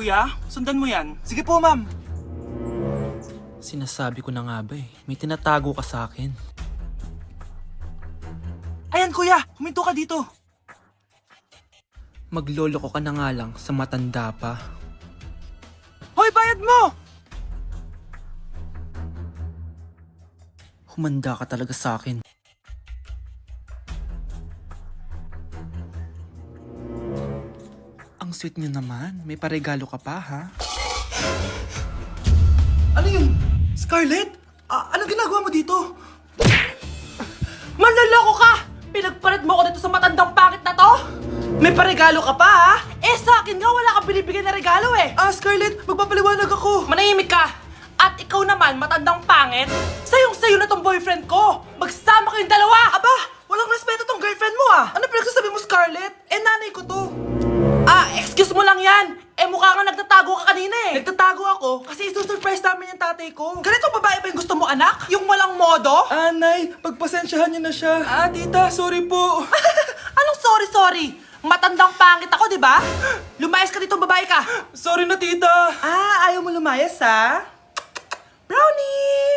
Kuya, sundan mo yan. Sige po, ma'am. Sinasabi ko na nga ba may tinatago ka sa akin. Ayan, kuya. Huminto ka dito. Magloloko ka na nga lang sa matanda pa. Hoy, bayad mo! Humanda ka talaga sa akin. Ang sweet niyo naman. May paregalo ka pa, ha? Ano yun? Scarlett? Anong ginagawa mo dito? Manloloko ka! Pinagpalit mo ko dito sa matandang pangit na to? May paregalo ka pa, ha? Eh, sa akin nga, wala kang binibigyan na regalo, eh. Scarlett, magpapaliwanag ako. Manahimik ka. At ikaw naman, matandang pangit, sayong-sayo na tong boyfriend ko. Magsama kayong dalawa. Aba, walang respeto tong girlfriend mo, ah. Ano pinagsasabi mo, Scarlett? Eh, nanay ko to. Excuse mo lang yan. Eh, mukha kang nagtatago ka kanina, eh. Nagtatago ako kasi isusurprise namin yung tatay ko. Ganito babae ba yung gusto mo, anak? Yung walang modo? Nay, pagpasensyahan niyo na siya. Tita, sorry po. Anong sorry? Matandang pangit ako, di ba? Lumayas ka dito, babae ka. Sorry na, tita. Ayaw mo lumayas, ha? Brownie!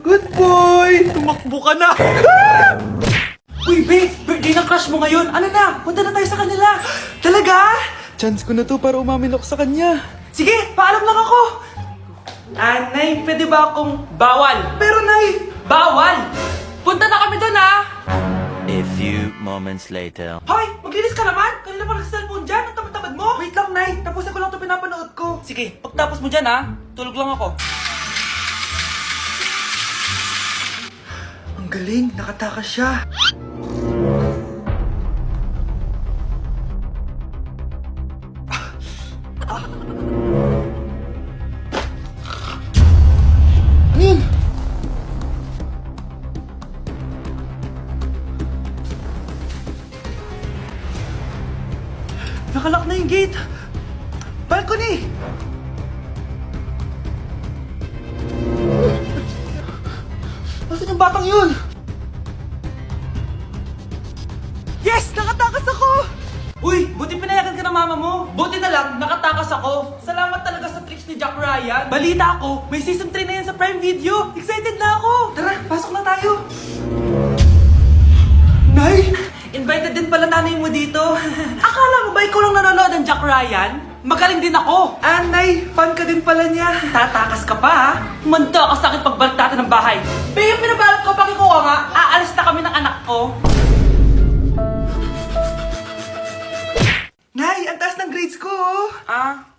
Good boy! Tumakbo ka na! Uy, babe! Birthday ng crush mo ngayon! Ano na? Punta na tayo sa kanila! Talaga? Chance ko na to para umamin ako sa kanya. Sige, paalam lang ako! Nay, pwede ba akong bawal? Pero, Nay! Bawal! Punta na kami doon, ha? A few moments later. Hoy! Maglinis ka naman! Kanina pa nag-cellphone dyan! Ang tamad-tamad mo! Wait lang, Nay! Tapusin ko lang ito pinapanood ko. Sige, pagtapos mo dyan, ha? Tulog lang ako. Ang galing! Nakatakas siya! Ano yun? Nakalock na yung gate! Balcony! Nasaan yung batang yun? Yes! Nakatakas ako! Uy! Buti pinayagan ka ng mama mo! Buti na lang, nakatakas ako! Salamat talaga sa tricks ni Jack Ryan! Balita ako, may season 3 na yan sa Prime Video! Excited na ako! Tara, pasok na tayo! Nay! Invited din pala nanay mo dito. Akala mo ba ikaw lang nanonood ng Jack Ryan? Magaling din ako. Nay, fan ka din pala niya. Tatakas ka pa, ha? Manda ka sa akin pagbalik natin ng bahay. Babe, pinabalot ko, pakikuha nga. Aalis na kami ng anak ko. Nay, ang taas ng grades ko,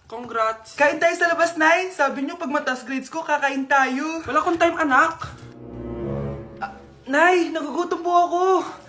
congrats. Kain tayo sa labas, Nay. Sabi niyo, pag mataas grades ko, kakain tayo. Wala akong time, anak. Nay, nagugutom po ako.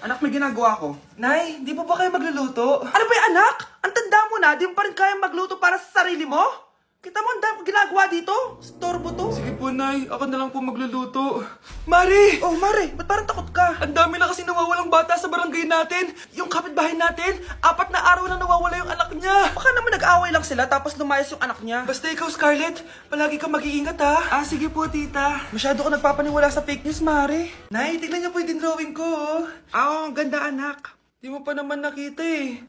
Anak, may ginagawa ko. Nay, di po ba kayo magluluto? Ano ba yung anak? Ang tanda mo na, di mo pa rin kaya magluto para sa sarili mo? Kita mo, ang dami ko ginagawa dito. Storbo to. Sige po, Nay. Ako na lang po magluluto. Mari! Oh, Mari, ba't parang takot ka? Ang dami na kasi nawawalang bata sa barangay natin. Yung kapitbahay natin, 4 na araw na nawawala yung anak niya. Baka naman nag-away lang sila tapos lumayas yung anak niya. Basta ikaw, Scarlett, palagi kang mag-iingat, ha? Sige po, tita. Masyado ka nagpapaniwala sa fake news, Mari. Nay, tignan niyo po yung drawing ko, oh. Ang ganda, anak. Di mo pa naman nakita, eh.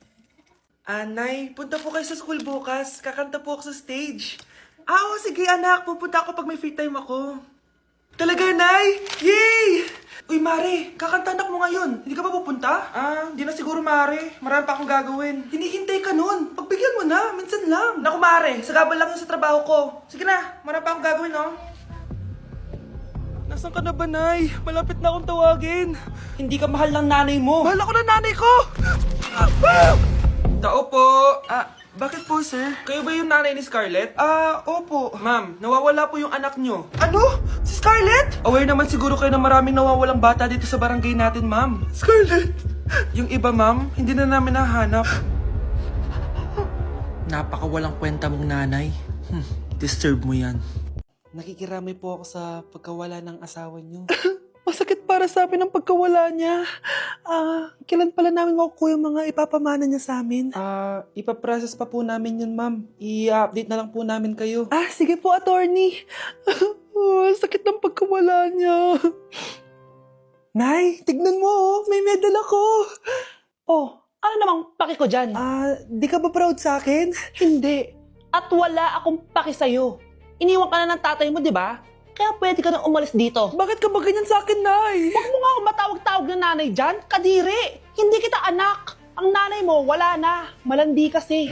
Nay, punta po kayo sa school bukas. Kakanta po ako sa stage. Sige anak. Pupunta ako pag may free time ako. Talaga, Nay? Yay! Uy, Mare, kakanta anak mo ngayon. Hindi ka pa pupunta? Hindi na siguro, Mare. Marami pa akong gagawin. Hinihintay ka nun. Pagbigyan mo na. Minsan lang. Naku, Mare. Sagabal lang yun sa trabaho ko. Sige na. Marami pa akong gagawin, no? Nasaan ka na ba, Nay? Malapit na akong tawagin. Hindi ka mahal ng nanay mo. Mahal ako ng nanay ko! Tao po. Bakit po, sir? Kayo ba yung nanay ni Scarlett? Opo. Ma'am, nawawala po yung anak nyo. Ano? Si Scarlett? Aware naman siguro kayo na maraming nawawalang bata dito sa barangay natin, ma'am. Scarlett? Yung iba, ma'am, hindi na namin nahanap. Napakawalang kwenta mong nanay. Disturb mo yan. Nakikiramay po ako sa pagkawala ng asawa niyo. Masakit para sa amin ang pagkawala niya. Kailan pala namin makukuha yung mga ipapamana niya sa amin? Ipaprocess pa po namin yun, ma'am. I-update na lang po namin kayo. Sige po, attorney. Sakit ng pagkawala niya. Nay, tignan mo, may medal ako. Ano namang paki ko dyan? Di ka ba proud sa akin? Hindi. At wala akong paki sa'yo. Iniwan ka na ng tatay mo, di ba? Kaya pwede ka nang umalis dito. Bakit ka ba ganyan sa akin, Nay? Huwag mo nga akong matawag-tawag na nanay dyan. Kadiri! Hindi kita anak. Ang nanay mo, wala na. Malandi kasi.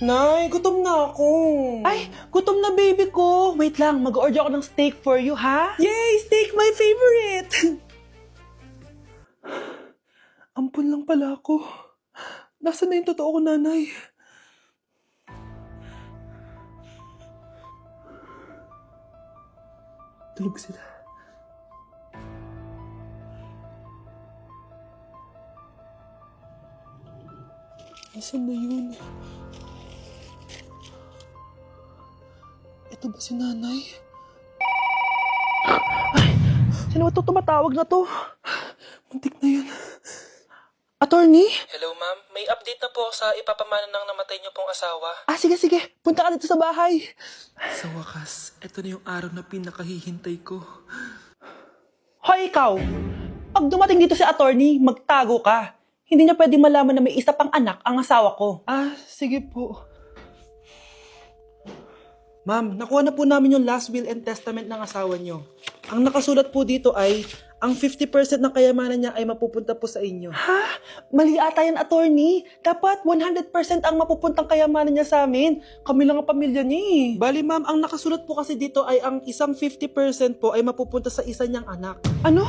Nay, gutom na ako. Ay, gutom na baby ko. Wait lang, mag-order ako ng steak for you, ha? Yay! Steak, my favorite! Ampun lang pala ako. Nasaan na yung totoo ko, Nanay? Tulog sila. Nasaan na yun? Ito ba si Nanay? Sino ba ito tumatawag na to? Muntik na yun. Attorney? Hello, ma'am. May update na po sa ipapamana ng namatay niyo pong asawa. Sige. Punta ka dito sa bahay. Sa wakas, ito na yung araw na pinakahihintay ko. Hoy, ikaw! Pag dumating dito si attorney, magtago ka. Hindi niya pwedeng malaman na may isa pang anak ang asawa ko. Sige po. Ma'am, nakuha na po namin yung last will and testament ng asawa niyo. Ang nakasulat po dito ay, ang 50% ng kayamanan niya ay mapupunta po sa inyo. Ha? Mali ata yan, attorney. Dapat 100% ang mapupuntang kayamanan niya sa amin. Kami lang ang pamilya niya eh. Bali ma'am, ang nakasulat po kasi dito ay ang isang 50% po ay mapupunta sa isa niyang anak. Ano?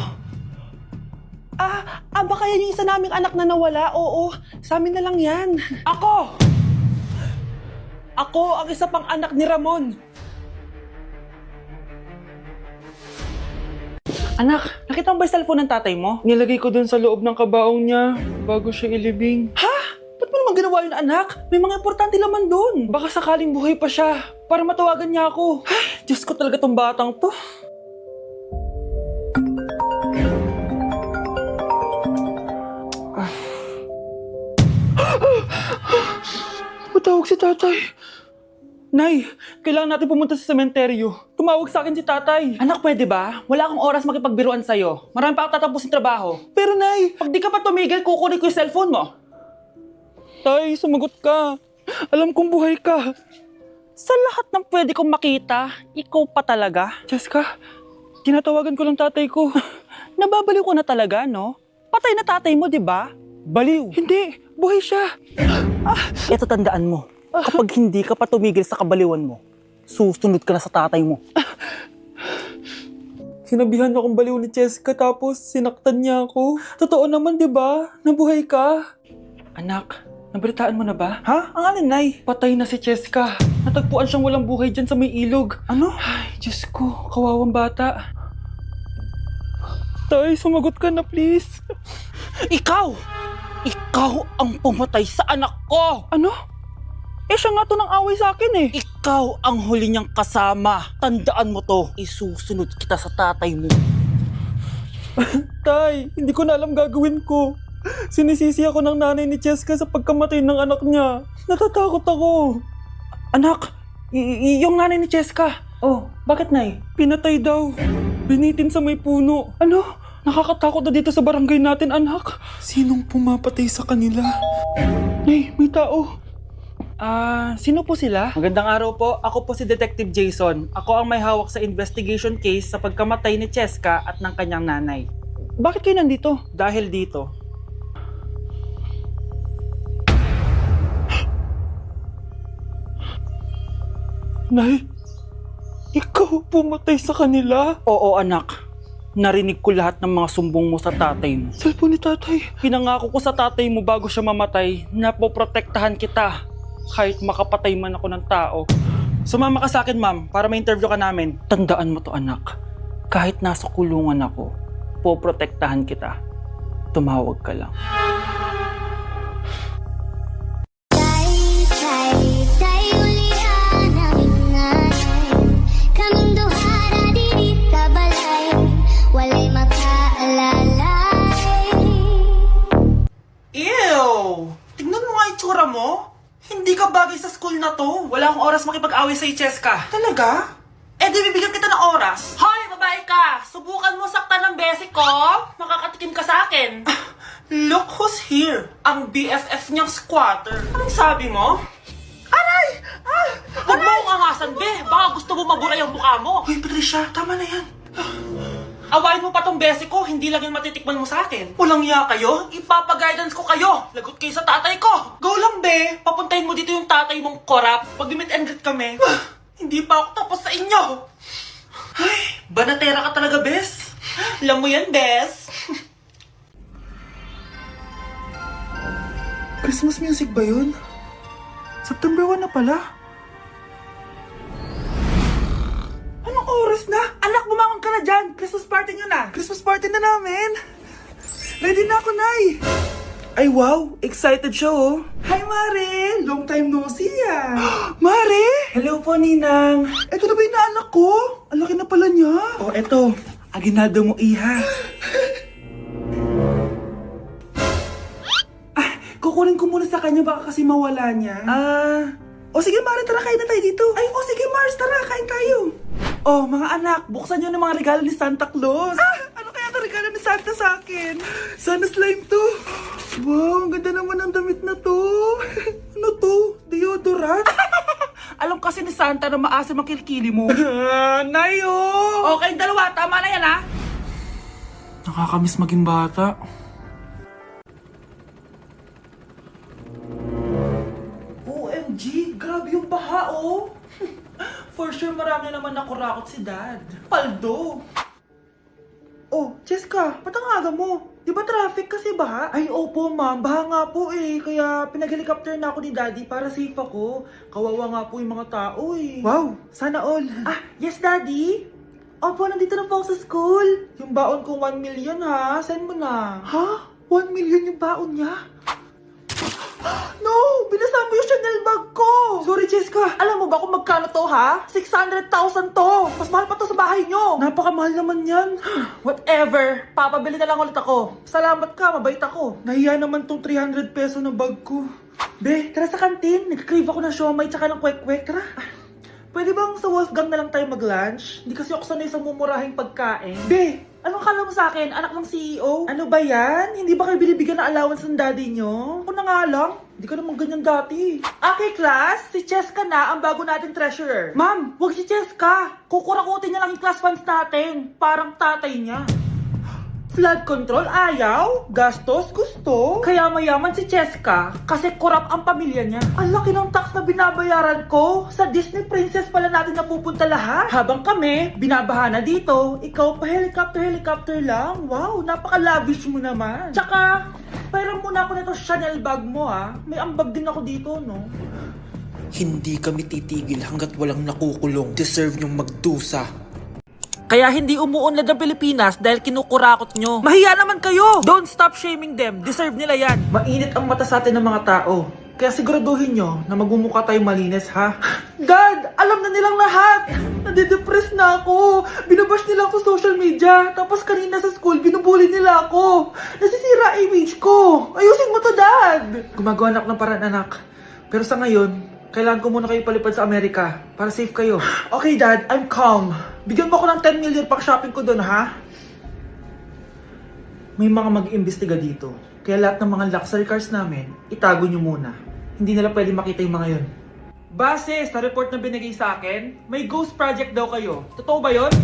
Baka yan yung isa naming anak na nawala. Oo, sa amin na lang yan. Ako ang isa pang anak ni Ramon. Anak, nakita mo ba yung cellphone ng tatay mo? Nilagay ko dun sa loob ng kabaong niya bago siya ilibing. Ha? Ba't mo naman ginawa yun, anak? May mga importante laman dun. Baka sakaling buhay pa siya para matawagan niya ako. Ay, Diyos ko talaga tong batang to. Matawag si tatay. Nay, kailangan natin pumunta sa sementeryo. Tumawag sa akin si tatay. Anak, pwede ba? Wala akong oras makipagbiruan sa'yo. Marami pa ako tatapusin trabaho. Pero nay, Pag di ka pa tumigil, kukunin ko yung cellphone mo. tay, sumagot ka. Alam kong buhay ka. Sa lahat ng pwede kong makita, ikaw pa talaga. Jessica, tinatawagan ko lang tatay ko. Nababaliw ko na talaga, no? Patay na tatay mo, di ba? Baliw. Hindi, buhay siya. Ito tandaan mo. Kapag hindi ka pa tumigil sa kabaliwan mo, susunod ka na sa tatay mo. Sinabihan akong baliw ni Jessica tapos sinaktan niya ako. Totoo naman, di ba? Nabuhay ka. Anak, nabalitaan mo na ba? Ha? Ang alin, Nay? Patay na si Jessica. Natagpuan siyang walang buhay dyan sa may ilog. Ano? Ay, Diyos ko, kawawang bata. Tay, sumagot ka na please. Ikaw! Ikaw ang pumatay sa anak ko! Ano? Siya nga to ng away sa akin eh. Ikaw ang huli niyang kasama. Tandaan mo to. Isusunod kita sa tatay mo. Tay, hindi ko na alam gagawin ko. Sinisisi ako ng nanay ni Jessica sa pagkamatay ng anak niya. Natatakot ako. Anak, yung nanay ni Jessica. Oh, bakit, Nay? Pinatay daw. Binitin sa may puno. Ano? Nakakatakot na dito sa barangay natin, anak. Sinong pumapatay sa kanila? Nay, may tao. Sino po sila? Magandang araw po. Ako po si Detective Jason. Ako ang may hawak sa investigation case sa pagkamatay ni Jessica at ng kanyang nanay. Bakit kayo nandito? Dahil dito. Nay, ikaw pumatay sa kanila? Oo, anak. Narinig ko lahat ng mga sumbong mo sa tatay mo. Cellphone ni tatay. Pinangako ko sa tatay mo bago siya mamatay na poprotektahan kita kahit makapatay man ako ng tao. Sumama ka sa akin, ma'am, para ma-interview ka namin. Tandaan mo to, anak. Kahit nasa kulungan ako, poprotektahan kita. Tumawag ka lang. Ew! Tignan mo nga itsura mo. Hindi ka bagay sa school na to. Wala akong oras makipag-away sa'yo, Cheska. Talaga? Eh di bibigyan kita ng oras. Hoy, babae ka! Subukan mo saktan ng besi ko! Makakatikim ka sa akin! Look who's here! Ang BFF niyang squatter. Anong sabi mo? Aray! Huwag mo akong angasan, be! Baka gusto mo mabura yung mukha mo! Hoy, Patricia, tama na yan. Awayin mo pa tong bese ko, hindi lang yung matitikman mo sa akin. Walang iya kayo? Ipapag-guidance ko kayo! Lagot kayo sa tatay ko! Go lang, be! Papuntahin mo dito yung tatay mong korap. Pag-meet and greet kami. Hindi pa ako tapos sa inyo! Ay, banatera ka talaga, bes! Alam mo yan, bes? Christmas music ba yun? September 1 na pala. Anong oras na? Anak, bumangon ka na dyan. Christmas party nyo na. Christmas party na namin. Ready na ako, Nay. Ay, wow. Excited siya, oh. Hi, Mare. Long time no see, ah. Mare! Hello po, Ninang. Eto na ba yung naanak ko? Ang laki na pala niya. Oh, eto. Aginaldo mo, iha. Kukunin ko muna sa kanya baka kasi mawala niya. O sige Mare, tara kain na tayo dito. Ay, o sige Mars, tara kain tayo. Oh, mga anak, buksan nyo ng mga regalo ni Santa Claus. Ano kaya ang regalo ni Santa sa akin? Sana slime to. Wow, ang ganda naman ng damit na to. Ano to? Deodorant? Alam kasi ni Santa na maasim ang kilikili mo. Nayo! Okay, dalawa. Tama na yan, ha? Nakakamiss maging bata. OMG, grabe yung baha, oh. For sure, marami naman nakurakot si Dad. Paldo. Oh, Cheska, ba't ang aga mo? Di ba traffic kasi baha? Ay, opo ma'am, baha nga po eh. Kaya pinag-helicopter na ako ni Daddy para safe ako. Kawawa nga po yung mga tao eh. Wow, sana all. Ah, yes Daddy? Opo, nandito na po ako sa school. Yung baon kong 1 million ha, send mo na. Ha? 1 million yung baon niya? No! Binasa mo yung Chanel bag ko! Sorry, Cheska. Alam mo ba kung magkano to, ha? 600,000 to! Mas mahal pa to sa bahay nyo! Napakamahal naman yan. Whatever. Papabili na lang ulit ako. Salamat ka, mabait ako. Nahiya naman tong 300 peso na bag ko. Be, tara sa kantin. Nag-crave ako ng siomay tsaka ng kwek-kwek. Tara. Pwede bang sa Wolfgang na lang tayo mag-lunch? Hindi kasi ako sanay sa mumurahing pagkain. Be, anong kala mo sa akin? Anak ng CEO? Ano ba yan? Hindi ba kayo binibigyan ng allowance ng daddy nyo? Ako na nga lang. Hindi ka naman ganyan dati. Okay, class. Si Cheska na ang bago nating treasurer. Ma'am, wag si Cheska. Kukurakutin niya lang yung class funds natin. Parang tatay niya. Flood control, ayaw. Gastos, gusto. Kaya mayaman si Cheska kasi korap ang pamilya niya. Ang laki ng tax na binabayaran ko. Sa Disney Princess pala natin napupunta lahat. Habang kami, binabaha na dito. Ikaw pa helicopter lang. Wow, napaka-lavish mo naman. Tsaka, pairam muna ako nito Chanel bag mo ha. May ambag din ako dito, no? Hindi kami titigil hanggat walang nakukulong. Deserve nyong magdusa. Kaya hindi umuunlad ang Pilipinas dahil kinukurakot nyo. Mahiya naman kayo! Don't stop shaming them. Deserve nila yan. Mainit ang mata sa atin ng mga tao. Kaya siguraduhin nyo na magmumukha tayo malinis, ha? Dad! Alam na nilang lahat! Nadidepress na ako! Binabash nila ako social media. Tapos kanina sa school, binubuli nila ako. Nasisira image ko. Ayusin mo to, Dad! Gumagawa na ako ng paraan, anak. Pero sa ngayon, kailangan ko muna kayo palipad sa Amerika para safe kayo. Okay, Dad. I'm calm. Bigyan mo ako ng 10 million pang shopping ko doon, ha? May mga mag-iimbestiga dito. Kaya lahat ng mga luxury cars namin, itago nyo muna. Hindi nila pwede makita yung mga yon. Base sa report na binigay sa akin, may ghost project daw kayo. Totoo ba yon?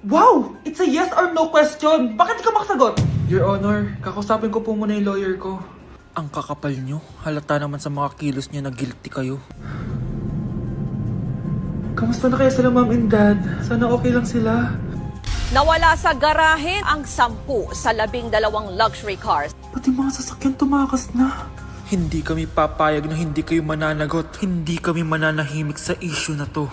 Wow! It's a yes or no question. Bakit di ka makasagot? Your Honor, kakausapin ko po muna yung lawyer ko. Ang kakapal nyo. Halata naman sa mga kilos nyo na guilty kayo. Kamusta na kaya sila, Mom and Dad? Sana okay lang sila. Nawala sa garahe ang 10 sa 12 luxury cars. Pati mga sasakyan tumakas na. Hindi kami papayag na hindi kayo mananagot. Hindi kami mananahimik sa issue na to.